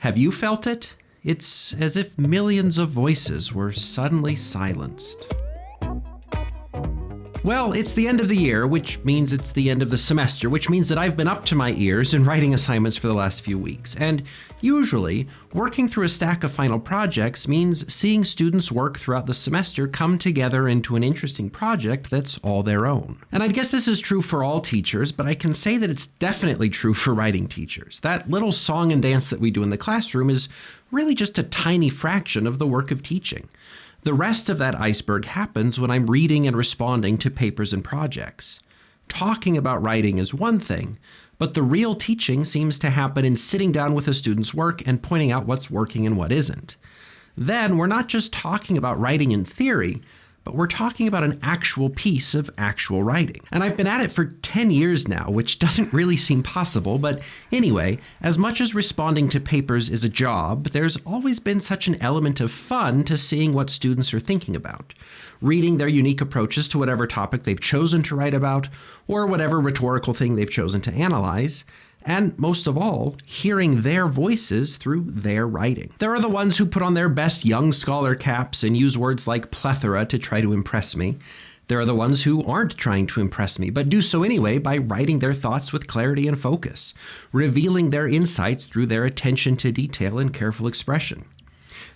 Have you felt it? It's as if millions of voices were suddenly silenced. Well, it's the end of the year, which means it's the end of the semester, which means that I've been up to my ears in writing assignments for the last few weeks. And usually, working through a stack of final projects means seeing students' work throughout the semester come together into an interesting project that's all their own. And I guess this is true for all teachers, but I can say that it's definitely true for writing teachers. That little song and dance that we do in the classroom is really just a tiny fraction of the work of teaching. The rest of that iceberg happens when I'm reading and responding to papers and projects. Talking about writing is one thing, but the real teaching seems to happen in sitting down with a student's work and pointing out what's working and what isn't. Then we're not just talking about writing in theory, but we're talking about an actual piece of actual writing. And I've been at it for 10 years now, which doesn't really seem possible, but anyway, as much as responding to papers is a job, there's always been such an element of fun to seeing what students are thinking about, reading their unique approaches to whatever topic they've chosen to write about, or whatever rhetorical thing they've chosen to analyze, and most of all, hearing their voices through their writing. There are the ones who put on their best young scholar caps and use words like plethora to try to impress me. There are the ones who aren't trying to impress me, but do so anyway by writing their thoughts with clarity and focus, revealing their insights through their attention to detail and careful expression.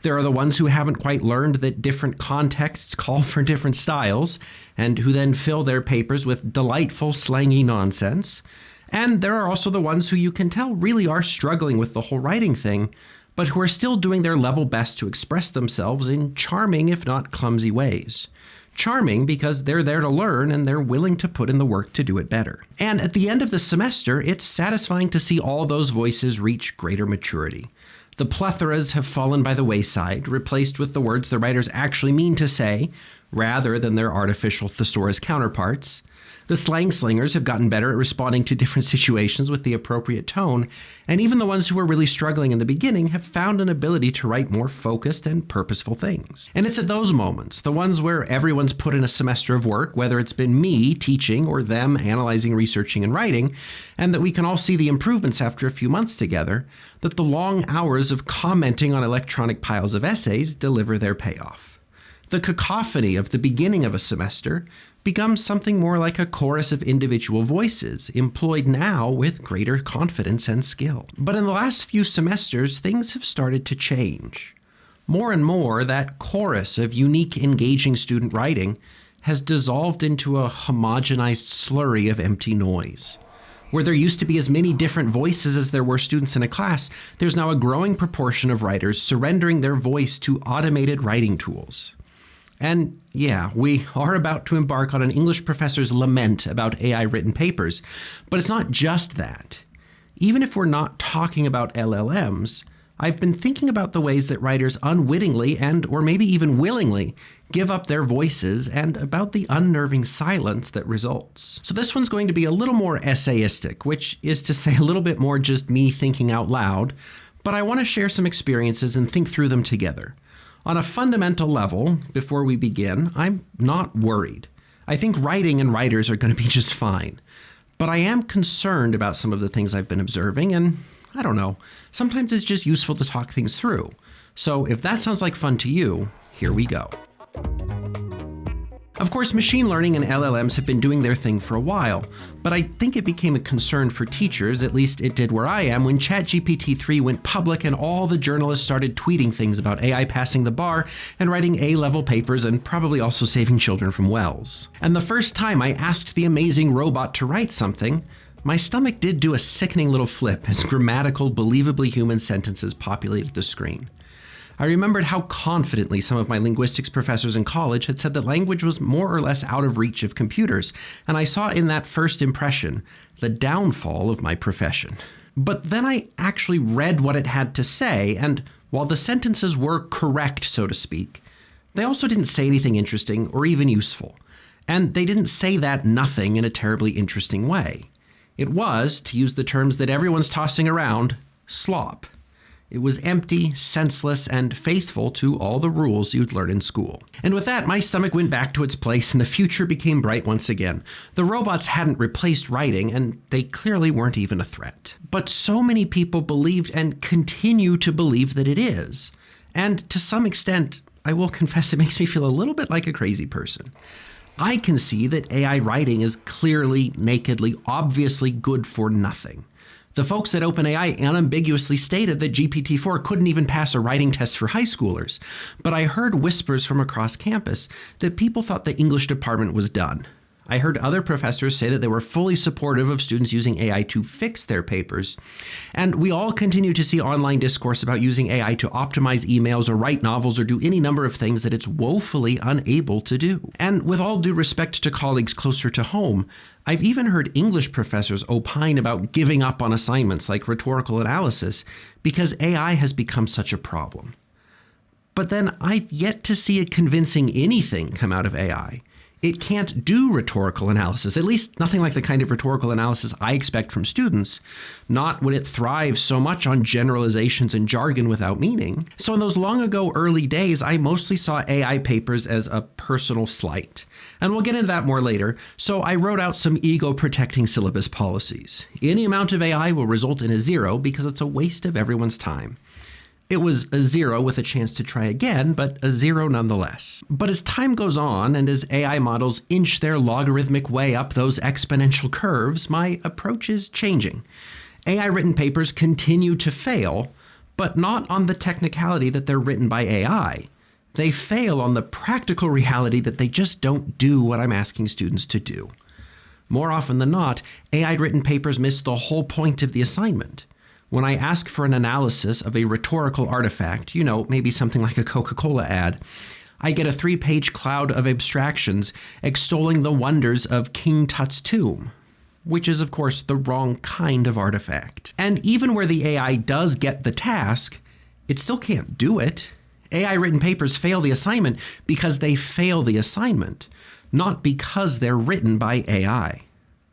There are the ones who haven't quite learned that different contexts call for different styles, and who then fill their papers with delightful, slangy nonsense. And there are also the ones who you can tell really are struggling with the whole writing thing, but who are still doing their level best to express themselves in charming, if not clumsy ways. Charming because they're there to learn and they're willing to put in the work to do it better. And at the end of the semester, it's satisfying to see all those voices reach greater maturity. The plethoras have fallen by the wayside, replaced with the words the writers actually mean to say, rather than their artificial thesaurus counterparts. The slang slingers have gotten better at responding to different situations with the appropriate tone, and even the ones who were really struggling in the beginning have found an ability to write more focused and purposeful things. And it's at those moments, the ones where everyone's put in a semester of work, whether it's been me teaching or them analyzing, researching, and writing, and that we can all see the improvements after a few months together, that the long hours of commenting on electronic piles of essays deliver their payoff. The cacophony of the beginning of a semester becomes something more like a chorus of individual voices, employed now with greater confidence and skill. But in the last few semesters, things have started to change. More and more, that chorus of unique, engaging student writing has dissolved into a homogenized slurry of empty noise. Where there used to be as many different voices as there were students in a class, there's now a growing proportion of writers surrendering their voice to automated writing tools. And yeah, we are about to embark on an English professor's lament about AI-written papers, but it's not just that. Even if we're not talking about LLMs, I've been thinking about the ways that writers unwittingly and or maybe even willingly give up their voices and about the unnerving silence that results. So this one's going to be a little more essayistic, which is to say a little bit more just me thinking out loud, but I want to share some experiences and think through them together. On a fundamental level, before we begin, I'm not worried. I think writing and writers are going to be just fine. But I am concerned about some of the things I've been observing, and I don't know, sometimes it's just useful to talk things through. So if that sounds like fun to you, here we go. Of course, machine learning and LLMs have been doing their thing for a while, but I think it became a concern for teachers, at least it did where I am, when ChatGPT-3 went public and all the journalists started tweeting things about AI passing the bar and writing A-level papers and probably also saving children from wells. And the first time I asked the amazing robot to write something, my stomach did do a sickening little flip as grammatical, believably human sentences populated the screen. I remembered how confidently some of my linguistics professors in college had said that language was more or less out of reach of computers, and I saw in that first impression the downfall of my profession. But then I actually read what it had to say, and while the sentences were correct, so to speak, they also didn't say anything interesting or even useful. And they didn't say that nothing in a terribly interesting way. It was, to use the terms that everyone's tossing around, slop. It was empty, senseless, and faithful to all the rules you'd learn in school. And with that, my stomach went back to its place and the future became bright once again. The robots hadn't replaced writing, and they clearly weren't even a threat. But so many people believed and continue to believe that it is. And to some extent, I will confess it makes me feel a little bit like a crazy person. I can see that AI writing is clearly, nakedly, obviously good for nothing. The folks at OpenAI unambiguously stated that GPT-4 couldn't even pass a writing test for high schoolers. But I heard whispers from across campus that people thought the English department was done. I heard other professors say that they were fully supportive of students using AI to fix their papers. And we all continue to see online discourse about using AI to optimize emails or write novels or do any number of things that it's woefully unable to do. And with all due respect to colleagues closer to home, I've even heard English professors opine about giving up on assignments like rhetorical analysis because AI has become such a problem. But then I've yet to see it convincing anything come out of AI. It can't do rhetorical analysis, at least nothing like the kind of rhetorical analysis I expect from students, not when it thrives so much on generalizations and jargon without meaning. So in those long ago early days, I mostly saw AI papers as a personal slight. And we'll get into that more later, so I wrote out some ego-protecting syllabus policies. Any amount of AI will result in a 0 because it's a waste of everyone's time. It was a 0 with a chance to try again, but a 0 nonetheless. But as time goes on and as AI models inch their logarithmic way up those exponential curves, my approach is changing. AI written papers continue to fail, but not on the technicality that they're written by AI. They fail on the practical reality that they just don't do what I'm asking students to do. More often than not, AI written papers miss the whole point of the assignment. When I ask for an analysis of a rhetorical artifact, maybe something like a Coca-Cola ad, I get a 3-page cloud of abstractions extolling the wonders of King Tut's tomb, which is, of course, the wrong kind of artifact. And even where the AI does get the task, it still can't do it. AI-written papers fail the assignment because they fail the assignment, not because they're written by AI.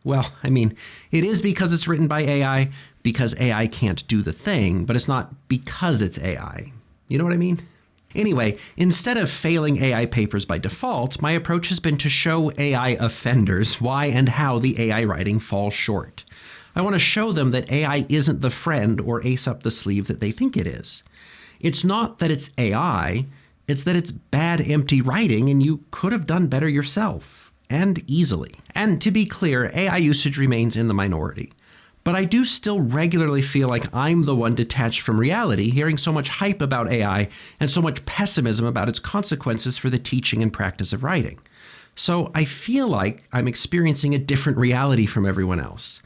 Well, it is because it's written by AI, because AI can't do the thing, but it's not because it's AI. You know what I mean? Anyway, instead of failing AI papers by default, my approach has been to show AI offenders why and how the AI writing falls short. I want to show them that AI isn't the friend or ace up the sleeve that they think it is. It's not that it's AI, it's that it's bad, empty writing, and you could have done better yourself, and easily. And to be clear, AI usage remains in the minority. But I do still regularly feel like I'm the one detached from reality, hearing so much hype about AI and so much pessimism about its consequences for the teaching and practice of writing. So I feel like I'm experiencing a different reality from everyone else.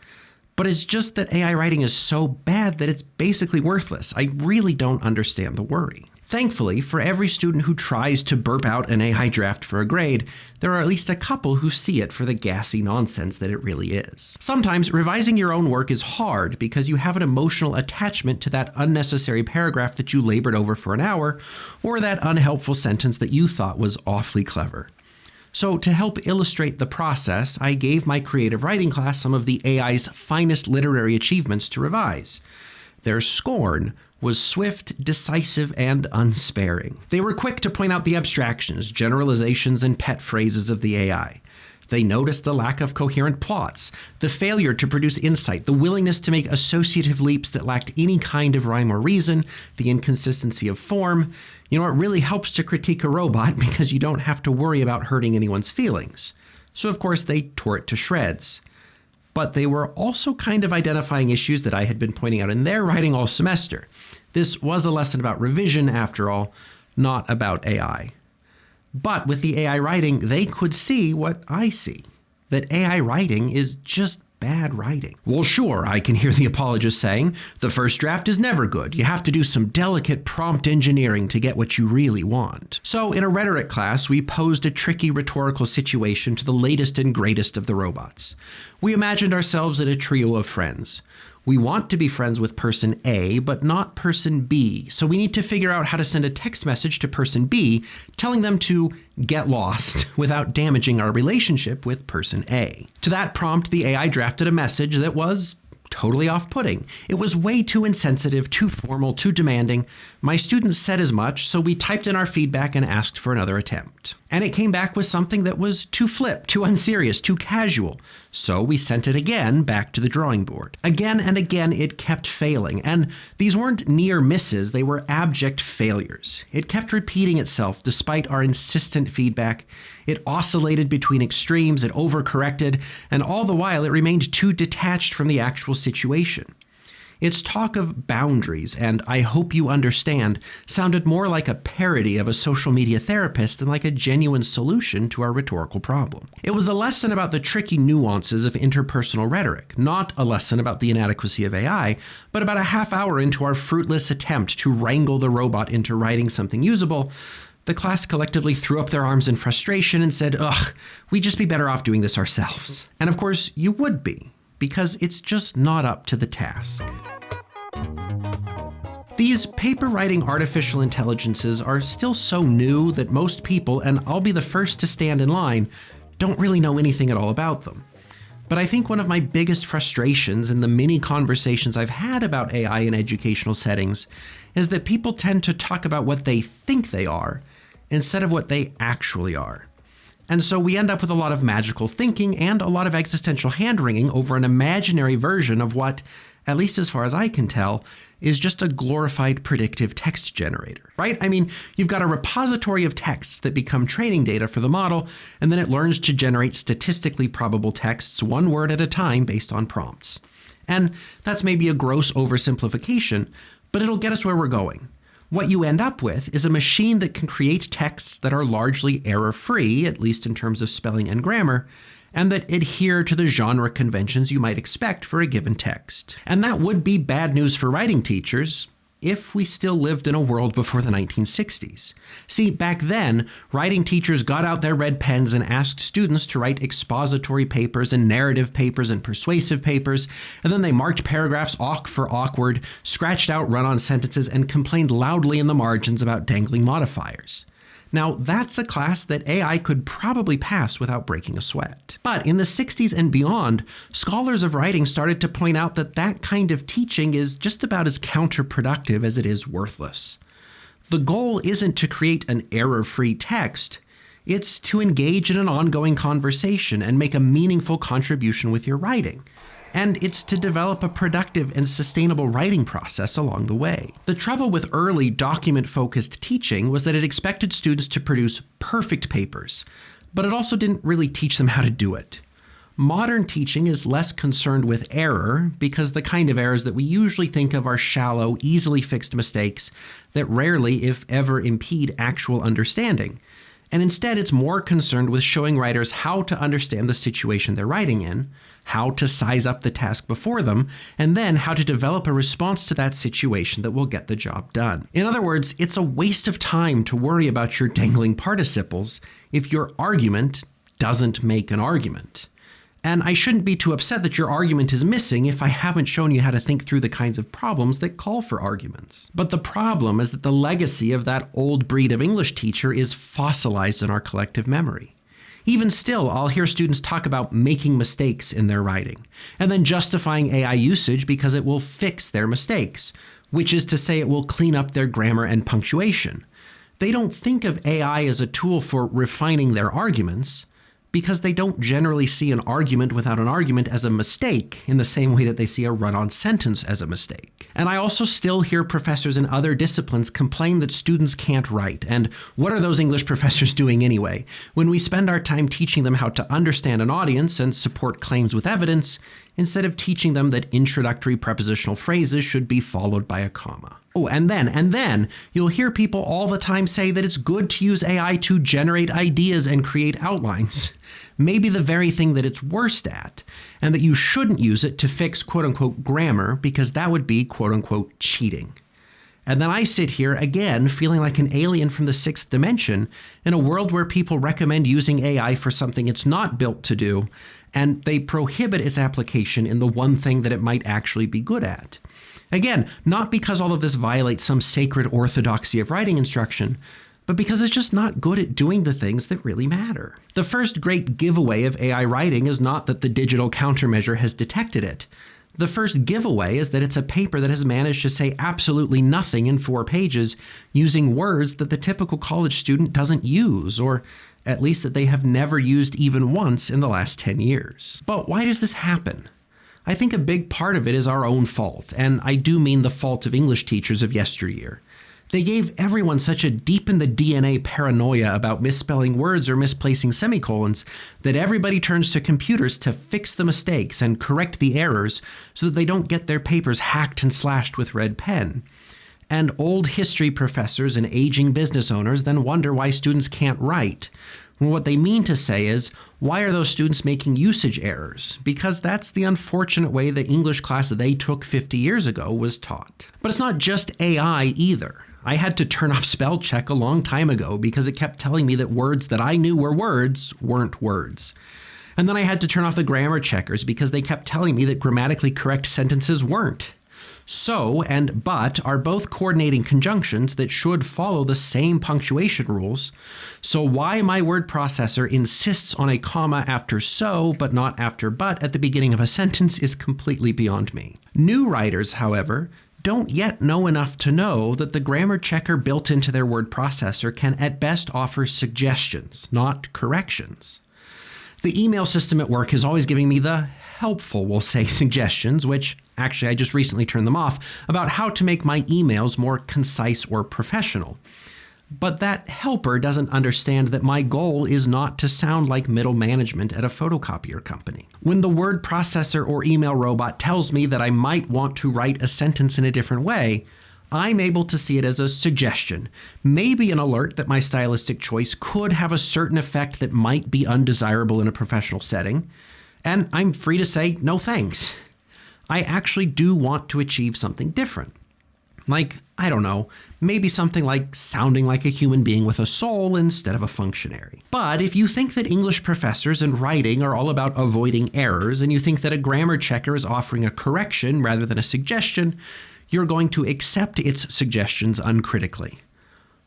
But it's just that AI writing is so bad that it's basically worthless. I really don't understand the worry. Thankfully, for every student who tries to burp out an AI draft for a grade, there are at least a couple who see it for the gassy nonsense that it really is. Sometimes revising your own work is hard because you have an emotional attachment to that unnecessary paragraph that you labored over for an hour, or that unhelpful sentence that you thought was awfully clever. So to help illustrate the process, I gave my creative writing class some of the AI's finest literary achievements to revise. Their scorn was swift, decisive, and unsparing. They were quick to point out the abstractions, generalizations, and pet phrases of the AI. They noticed the lack of coherent plots, the failure to produce insight, the willingness to make associative leaps that lacked any kind of rhyme or reason, the inconsistency of form. It really helps to critique a robot because you don't have to worry about hurting anyone's feelings. So of course they tore it to shreds. But they were also kind of identifying issues that I had been pointing out in their writing all semester. This was a lesson about revision, after all, not about AI. But with the AI writing, they could see what I see, that AI writing is just bad writing. Well, sure, I can hear the apologists saying, the first draft is never good. You have to do some delicate prompt engineering to get what you really want. So in a rhetoric class, we posed a tricky rhetorical situation to the latest and greatest of the robots. We imagined ourselves in a trio of friends. We want to be friends with person A, but not person B. So we need to figure out how to send a text message to person B telling them to get lost without damaging our relationship with person A. To that prompt, the AI drafted a message that was totally off-putting. It was way too insensitive, too formal, too demanding. My students said as much, so we typed in our feedback and asked for another attempt. And it came back with something that was too flip, too unserious, too casual. So we sent it again back to the drawing board. Again and again, it kept failing. And these weren't near misses, they were abject failures. It kept repeating itself despite our insistent feedback. It oscillated between extremes, it overcorrected, and all the while it remained too detached from the actual situation. Its talk of boundaries and "I hope you understand" sounded more like a parody of a social media therapist than like a genuine solution to our rhetorical problem. It was a lesson about the tricky nuances of interpersonal rhetoric, not a lesson about the inadequacy of AI, but about a half hour into our fruitless attempt to wrangle the robot into writing something usable. The class collectively threw up their arms in frustration and said, "Ugh, we'd just be better off doing this ourselves." And of course, you would be, because it's just not up to the task. These paper writing artificial intelligences are still so new that most people, and I'll be the first to stand in line, don't really know anything at all about them. But I think one of my biggest frustrations in the many conversations I've had about AI in educational settings is that people tend to talk about what they think they are instead of what they actually are. And so we end up with a lot of magical thinking and a lot of existential hand-wringing over an imaginary version of what, at least as far as I can tell, is just a glorified predictive text generator, right? I mean, you've got a repository of texts that become training data for the model, and then it learns to generate statistically probable texts one word at a time based on prompts. And that's maybe a gross oversimplification, but it'll get us where we're going. What you end up with is a machine that can create texts that are largely error-free, at least in terms of spelling and grammar, and that adhere to the genre conventions you might expect for a given text. And that would be bad news for writing teachers if we still lived in a world before the 1960s. See, back then, writing teachers got out their red pens and asked students to write expository papers and narrative papers and persuasive papers, and then they marked paragraphs awk for awkward, scratched out run-on sentences, and complained loudly in the margins about dangling modifiers. Now, that's a class that AI could probably pass without breaking a sweat. But in the 60s and beyond, scholars of writing started to point out that that kind of teaching is just about as counterproductive as it is worthless. The goal isn't to create an error-free text. It's to engage in an ongoing conversation and make a meaningful contribution with your writing. And it's to develop a productive and sustainable writing process along the way. The trouble with early document-focused teaching was that it expected students to produce perfect papers, but it also didn't really teach them how to do it. Modern teaching is less concerned with error because the kind of errors that we usually think of are shallow, easily fixed mistakes that rarely, if ever, impede actual understanding. And instead, it's more concerned with showing writers how to understand the situation they're writing in, how to size up the task before them, and then how to develop a response to that situation that will get the job done. In other words, it's a waste of time to worry about your dangling participles if your argument doesn't make an argument. And I shouldn't be too upset that your argument is missing if I haven't shown you how to think through the kinds of problems that call for arguments. But the problem is that the legacy of that old breed of English teacher is fossilized in our collective memory. Even still, I'll hear students talk about making mistakes in their writing, and then justifying AI usage because it will fix their mistakes, which is to say it will clean up their grammar and punctuation. They don't think of AI as a tool for refining their arguments, because they don't generally see an argument without an argument as a mistake in the same way that they see a run-on sentence as a mistake. And I also still hear professors in other disciplines complain that students can't write, and what are those English professors doing anyway, when we spend our time teaching them how to understand an audience and support claims with evidence, instead of teaching them that introductory prepositional phrases should be followed by a comma. Oh, and then you'll hear people all the time say that it's good to use AI to generate ideas and create outlines. Maybe the very thing that it's worst at, and that you shouldn't use it to fix quote-unquote grammar because that would be quote-unquote cheating. And then I sit here again feeling like an alien from the sixth dimension in a world where people recommend using AI for something it's not built to do, and they prohibit its application in the one thing that it might actually be good at. Again, not because all of this violates some sacred orthodoxy of writing instruction, but because it's just not good at doing the things that really matter. The first great giveaway of AI writing is not that the digital countermeasure has detected it. The first giveaway is that it's a paper that has managed to say absolutely nothing in 4 pages using words that the typical college student doesn't use, or at least that they have never used even once in the last 10 years. But why does this happen? I think a big part of it is our own fault, and I do mean the fault of English teachers of yesteryear. They gave everyone such a deep in the DNA paranoia about misspelling words or misplacing semicolons that everybody turns to computers to fix the mistakes and correct the errors so that they don't get their papers hacked and slashed with red pen. And old history professors and aging business owners then wonder why students can't write. When what they mean to say is, why are those students making usage errors? Because that's the unfortunate way the English class they took 50 years ago was taught. But it's not just AI either. I had to turn off spell check a long time ago because it kept telling me that words that I knew were words weren't words. And then I had to turn off the grammar checkers because they kept telling me that grammatically correct sentences weren't. So and but are both coordinating conjunctions that should follow the same punctuation rules. So why my word processor insists on a comma after so but not after but at the beginning of a sentence is completely beyond me. New writers, however, don't yet know enough to know that the grammar checker built into their word processor can at best offer suggestions, not corrections. The email system at work is always giving me the helpful, we'll say, suggestions, which actually I just recently turned them off, about how to make my emails more concise or professional. But that helper doesn't understand that my goal is not to sound like middle management at a photocopier company. When the word processor or email robot tells me that I might want to write a sentence in a different way, I'm able to see it as a suggestion, maybe an alert that my stylistic choice could have a certain effect that might be undesirable in a professional setting, and I'm free to say no thanks. I actually do want to achieve something different. Like, I don't know, maybe something like sounding like a human being with a soul instead of a functionary. But if you think that English professors and writing are all about avoiding errors, and you think that a grammar checker is offering a correction rather than a suggestion, you're going to accept its suggestions uncritically.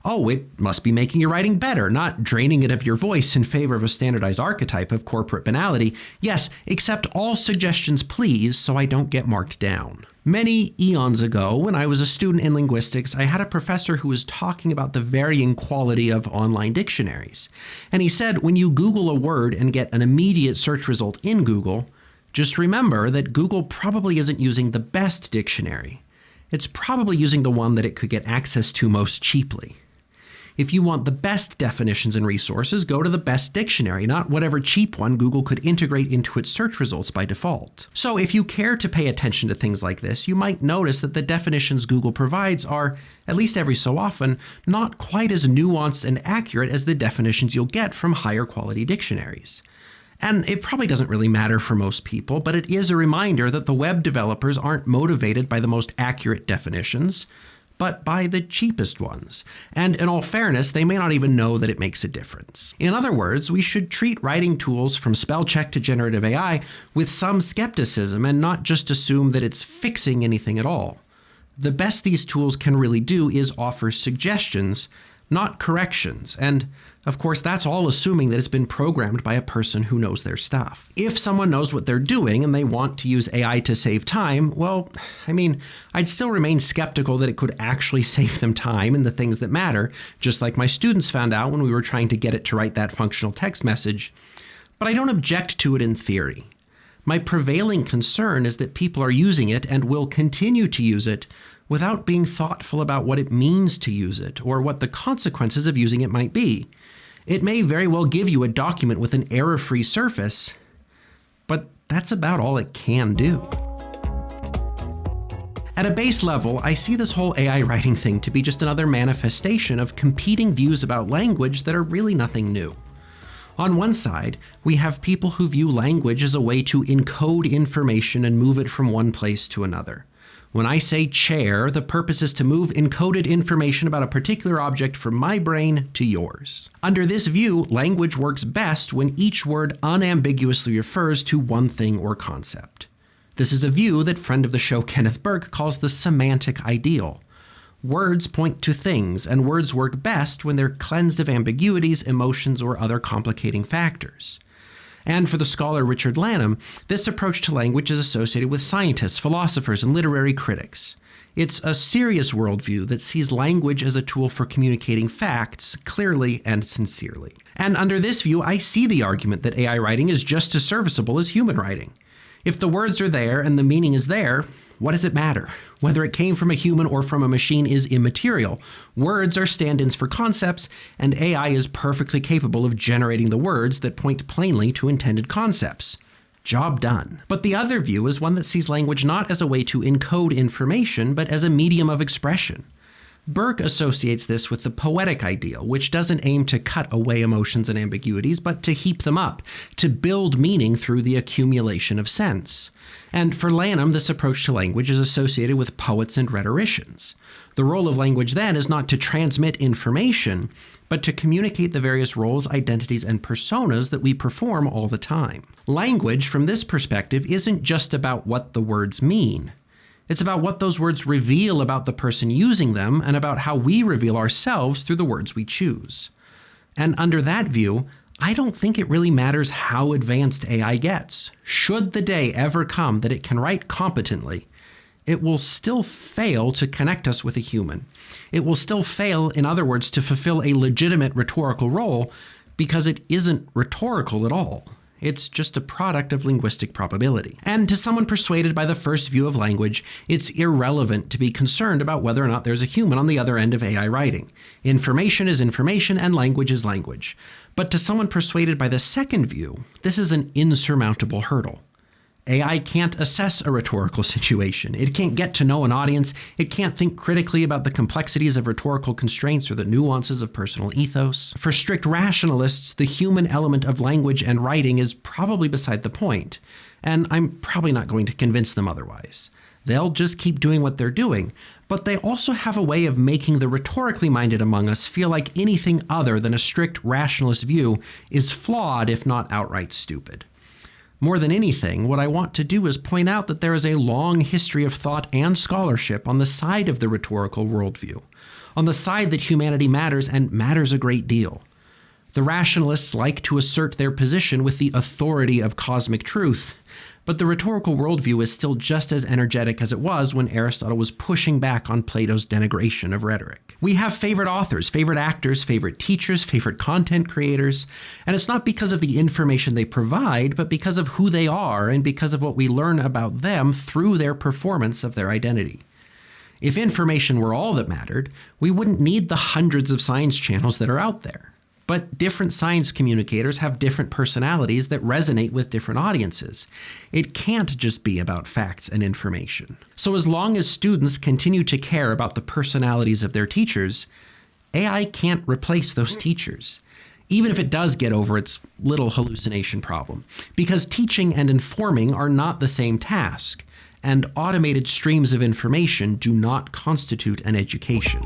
Oh, it must be making your writing better, not draining it of your voice in favor of a standardized archetype of corporate banality. Yes, accept all suggestions, please, so I don't get marked down. Many eons ago, when I was a student in linguistics, I had a professor who was talking about the varying quality of online dictionaries. And he said, when you Google a word and get an immediate search result in Google, just remember that Google probably isn't using the best dictionary. It's probably using the one that it could get access to most cheaply. If you want the best definitions and resources, go to the best dictionary, not whatever cheap one Google could integrate into its search results by default. So if you care to pay attention to things like this, you might notice that the definitions Google provides are, at least every so often, not quite as nuanced and accurate as the definitions you'll get from higher quality dictionaries. And it probably doesn't really matter for most people, but it is a reminder that the web developers aren't motivated by the most accurate definitions, but by the cheapest ones. And in all fairness, they may not even know that it makes a difference. In other words, we should treat writing tools from spell check to generative AI with some skepticism and not just assume that it's fixing anything at all. The best these tools can really do is offer suggestions, not corrections. And of course, that's all assuming that it's been programmed by a person who knows their stuff. If someone knows what they're doing and they want to use AI to save time, well, I'd still remain skeptical that it could actually save them time in the things that matter, just like my students found out when we were trying to get it to write that functional text message. But I don't object to it in theory. My prevailing concern is that people are using it and will continue to use it without being thoughtful about what it means to use it or what the consequences of using it might be. It may very well give you a document with an error-free surface, but that's about all it can do. At a base level, I see this whole AI writing thing to be just another manifestation of competing views about language that are really nothing new. On one side, we have people who view language as a way to encode information and move it from one place to another. When I say chair, the purpose is to move encoded information about a particular object from my brain to yours. Under this view, language works best when each word unambiguously refers to one thing or concept. This is a view that friend of the show Kenneth Burke calls the semantic ideal. Words point to things, and words work best when they're cleansed of ambiguities, emotions, or other complicating factors. And for the scholar Richard Lanham, this approach to language is associated with scientists, philosophers, and literary critics. It's a serious worldview that sees language as a tool for communicating facts clearly and sincerely. And under this view, I see the argument that AI writing is just as serviceable as human writing. If the words are there and the meaning is there, what does it matter? Whether it came from a human or from a machine is immaterial. Words are stand-ins for concepts, and AI is perfectly capable of generating the words that point plainly to intended concepts. Job done. But the other view is one that sees language not as a way to encode information, but as a medium of expression. Burke associates this with the poetic ideal, which doesn't aim to cut away emotions and ambiguities, but to heap them up, to build meaning through the accumulation of sense. And for Lanham, this approach to language is associated with poets and rhetoricians. The role of language then is not to transmit information, but to communicate the various roles, identities, and personas that we perform all the time. Language, from this perspective, isn't just about what the words mean. It's about what those words reveal about the person using them and about how we reveal ourselves through the words we choose. And under that view, I don't think it really matters how advanced AI gets. Should the day ever come that it can write competently, it will still fail to connect us with a human. It will still fail, in other words, to fulfill a legitimate rhetorical role because it isn't rhetorical at all. It's just a product of linguistic probability. And to someone persuaded by the first view of language, it's irrelevant to be concerned about whether or not there's a human on the other end of AI writing. Information is information and language is language. But to someone persuaded by the second view, this is an insurmountable hurdle. AI can't assess a rhetorical situation. It can't get to know an audience. It can't think critically about the complexities of rhetorical constraints or the nuances of personal ethos. For strict rationalists, the human element of language and writing is probably beside the point, and I'm probably not going to convince them otherwise. They'll just keep doing what they're doing, but they also have a way of making the rhetorically minded among us feel like anything other than a strict rationalist view is flawed, if not outright stupid. More than anything, what I want to do is point out that there is a long history of thought and scholarship on the side of the rhetorical worldview, on the side that humanity matters and matters a great deal. The rationalists like to assert their position with the authority of cosmic truth, but the rhetorical worldview is still just as energetic as it was when Aristotle was pushing back on Plato's denigration of rhetoric. We have favorite authors, favorite actors, favorite teachers, favorite content creators, and it's not because of the information they provide, but because of who they are and because of what we learn about them through their performance of their identity. If information were all that mattered, we wouldn't need the hundreds of science channels that are out there. But different science communicators have different personalities that resonate with different audiences. It can't just be about facts and information. So as long as students continue to care about the personalities of their teachers, AI can't replace those teachers, even if it does get over its little hallucination problem, because teaching and informing are not the same task, and automated streams of information do not constitute an education.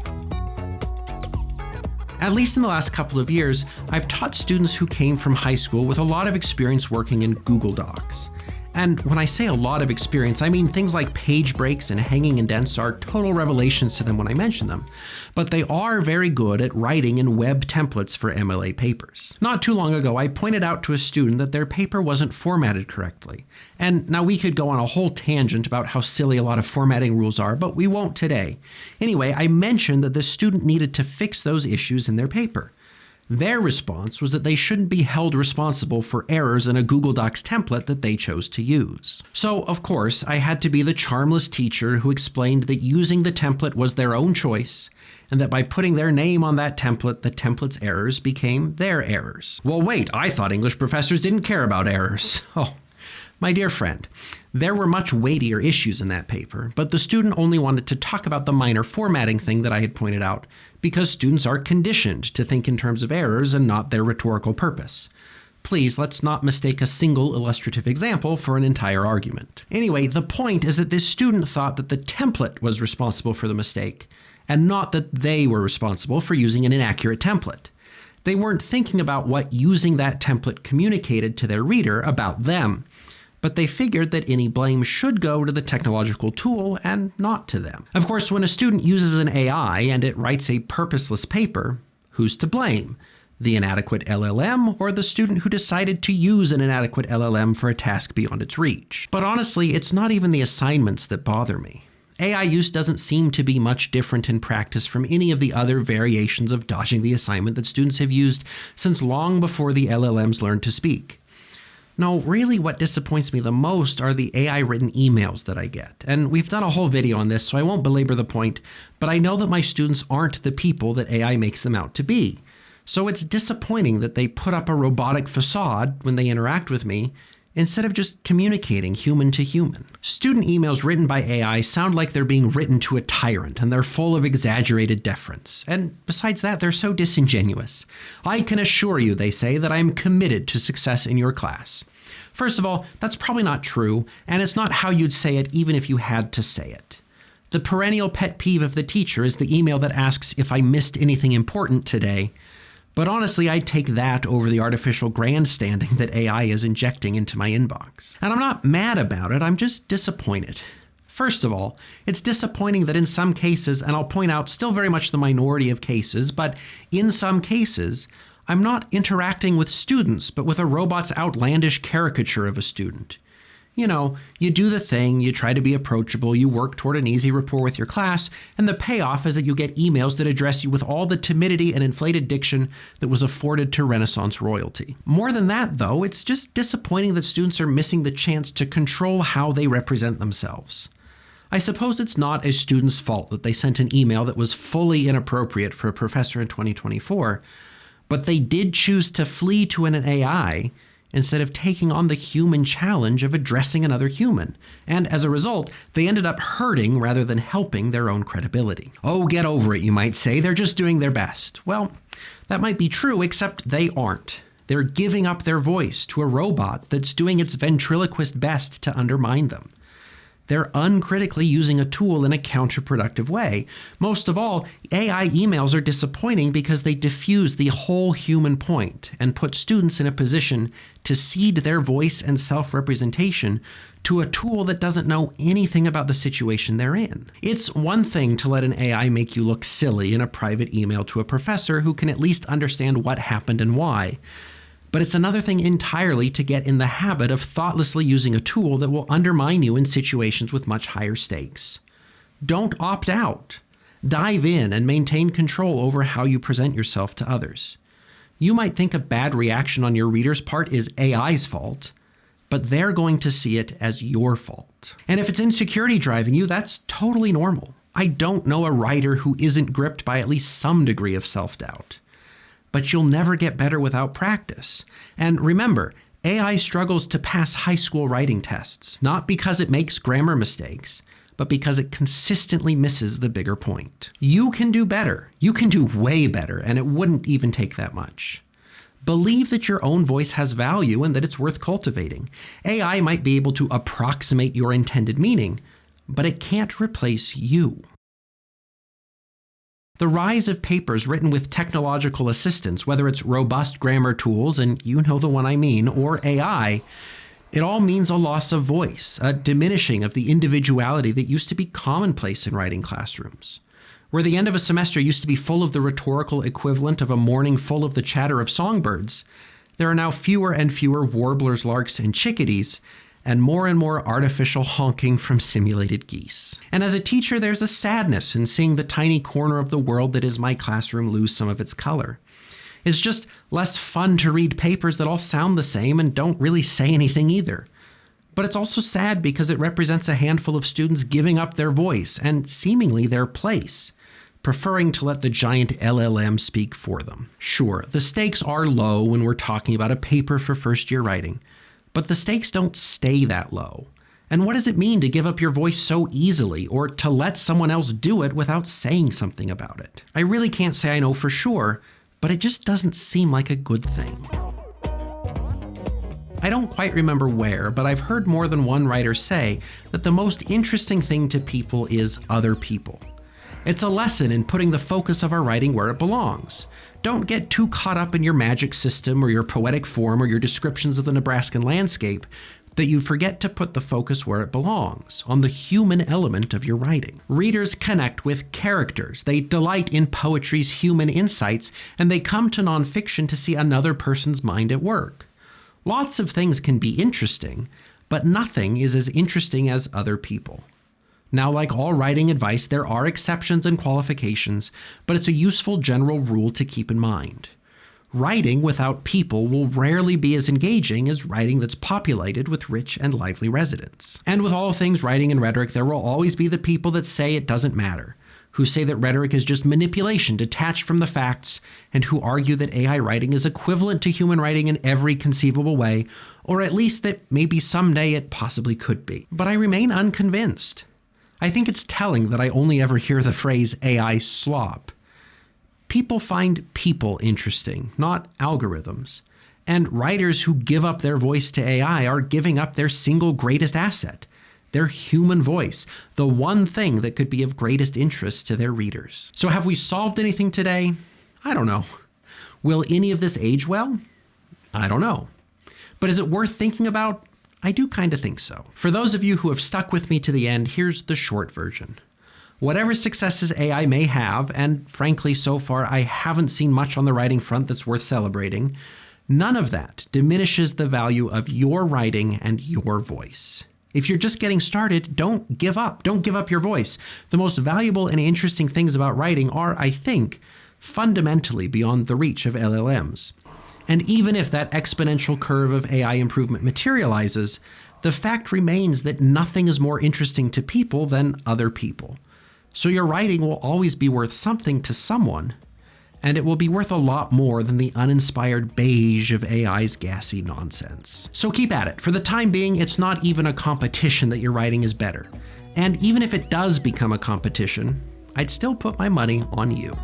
At least in the last couple of years, I've taught students who came from high school with a lot of experience working in Google Docs. And when I say a lot of experience, I mean things like page breaks and hanging indents are total revelations to them when I mention them. But they are very good at writing in web templates for MLA papers. Not too long ago, I pointed out to a student that their paper wasn't formatted correctly. And now we could go on a whole tangent about how silly a lot of formatting rules are, but we won't today. Anyway, I mentioned that the student needed to fix those issues in their paper. Their response was that they shouldn't be held responsible for errors in a Google Docs template that they chose to use. So, of course, I had to be the charmless teacher who explained that using the template was their own choice, and that by putting their name on that template, the template's errors became their errors. Well, wait, I thought English professors didn't care about errors. Oh, my dear friend, there were much weightier issues in that paper, but the student only wanted to talk about the minor formatting thing that I had pointed out, because students are conditioned to think in terms of errors and not their rhetorical purpose. Please, let's not mistake a single illustrative example for an entire argument. Anyway, the point is that this student thought that the template was responsible for the mistake, and not that they were responsible for using an inaccurate template. They weren't thinking about what using that template communicated to their reader about them, but they figured that any blame should go to the technological tool and not to them. Of course, when a student uses an AI and it writes a purposeless paper, who's to blame? The inadequate LLM or the student who decided to use an inadequate LLM for a task beyond its reach? But honestly, it's not even the assignments that bother me. AI use doesn't seem to be much different in practice from any of the other variations of dodging the assignment that students have used since long before the LLMs learned to speak. No, really what disappoints me the most are the AI-written emails that I get. And we've done a whole video on this, so I won't belabor the point, but I know that my students aren't the people that AI makes them out to be. So it's disappointing that they put up a robotic facade when they interact with me, instead of just communicating human to human. Student emails written by AI sound like they're being written to a tyrant, and they're full of exaggerated deference. And besides that, they're so disingenuous. I can assure you, they say, that I am committed to success in your class. First of all, that's probably not true, and it's not how you'd say it even if you had to say it. The perennial pet peeve of the teacher is the email that asks if I missed anything important today. But honestly, I'd take that over the artificial grandstanding that AI is injecting into my inbox. And I'm not mad about it, I'm just disappointed. First of all, it's disappointing that in some cases, and I'll point out still very much the minority of cases, but in some cases, I'm not interacting with students, but with a robot's outlandish caricature of a student. You know, you do the thing, you try to be approachable, you work toward an easy rapport with your class, and the payoff is that you get emails that address you with all the timidity and inflated diction that was afforded to Renaissance royalty. More than that, though, it's just disappointing that students are missing the chance to control how they represent themselves. I suppose it's not a student's fault that they sent an email that was fully inappropriate for a professor in 2024, but they did choose to flee to an AI instead of taking on the human challenge of addressing another human. And as a result, they ended up hurting rather than helping their own credibility. Oh, get over it, you might say. They're just doing their best. Well, that might be true, except they aren't. They're giving up their voice to a robot that's doing its ventriloquist best to undermine them. They're uncritically using a tool in a counterproductive way. Most of all, AI emails are disappointing because they diffuse the whole human point and put students in a position to cede their voice and self-representation to a tool that doesn't know anything about the situation they're in. It's one thing to let an AI make you look silly in a private email to a professor who can at least understand what happened and why. But it's another thing entirely to get in the habit of thoughtlessly using a tool that will undermine you in situations with much higher stakes. Don't opt out. Dive in and maintain control over how you present yourself to others. You might think a bad reaction on your reader's part is AI's fault, but they're going to see it as your fault. And if it's insecurity driving you, that's totally normal. I don't know a writer who isn't gripped by at least some degree of self-doubt. But you'll never get better without practice. And remember, AI struggles to pass high school writing tests, not because it makes grammar mistakes, but because it consistently misses the bigger point. You can do better. You can do way better, and it wouldn't even take that much. Believe that your own voice has value and that it's worth cultivating. AI might be able to approximate your intended meaning, but it can't replace you. The rise of papers written with technological assistance, whether it's robust grammar tools, and you know the one I mean, or AI, it all means a loss of voice, a diminishing of the individuality that used to be commonplace in writing classrooms. Where the end of a semester used to be full of the rhetorical equivalent of a morning full of the chatter of songbirds, there are now fewer and fewer warblers, larks, and chickadees, and more artificial honking from simulated geese. And as a teacher, there's a sadness in seeing the tiny corner of the world that is my classroom lose some of its color. It's just less fun to read papers that all sound the same and don't really say anything either. But it's also sad because it represents a handful of students giving up their voice and seemingly their place, preferring to let the giant LLM speak for them. Sure, the stakes are low when we're talking about a paper for first-year writing, but the stakes don't stay that low. And what does it mean to give up your voice so easily, or to let someone else do it without saying something about it? I really can't say I know for sure, but it just doesn't seem like a good thing. I don't quite remember where, but I've heard more than one writer say that the most interesting thing to people is other people. It's a lesson in putting the focus of our writing where it belongs. Don't get too caught up in your magic system or your poetic form or your descriptions of the Nebraskan landscape, that you forget to put the focus where it belongs, on the human element of your writing. Readers connect with characters, they delight in poetry's human insights, and they come to nonfiction to see another person's mind at work. Lots of things can be interesting, but nothing is as interesting as other people. Now, like all writing advice, there are exceptions and qualifications, but it's a useful general rule to keep in mind. Writing without people will rarely be as engaging as writing that's populated with rich and lively residents. And with all things writing and rhetoric, there will always be the people that say it doesn't matter, who say that rhetoric is just manipulation detached from the facts, and who argue that AI writing is equivalent to human writing in every conceivable way, or at least that maybe someday it possibly could be. But I remain unconvinced. I think it's telling that I only ever hear the phrase AI slop. People find people interesting, not algorithms. And writers who give up their voice to AI are giving up their single greatest asset, their human voice, the one thing that could be of greatest interest to their readers. So have we solved anything today? I don't know. Will any of this age well? I don't know. But is it worth thinking about? I do kind of think so. For those of you who have stuck with me to the end, here's the short version. Whatever successes AI may have, and frankly, so far I haven't seen much on the writing front that's worth celebrating, none of that diminishes the value of your writing and your voice. If you're just getting started, don't give up. Don't give up your voice. The most valuable and interesting things about writing are, I think, fundamentally beyond the reach of LLMs. And even if that exponential curve of AI improvement materializes, the fact remains that nothing is more interesting to people than other people. So your writing will always be worth something to someone, and it will be worth a lot more than the uninspired beige of AI's gassy nonsense. So keep at it. For the time being, it's not even a competition that your writing is better. And even if it does become a competition, I'd still put my money on you.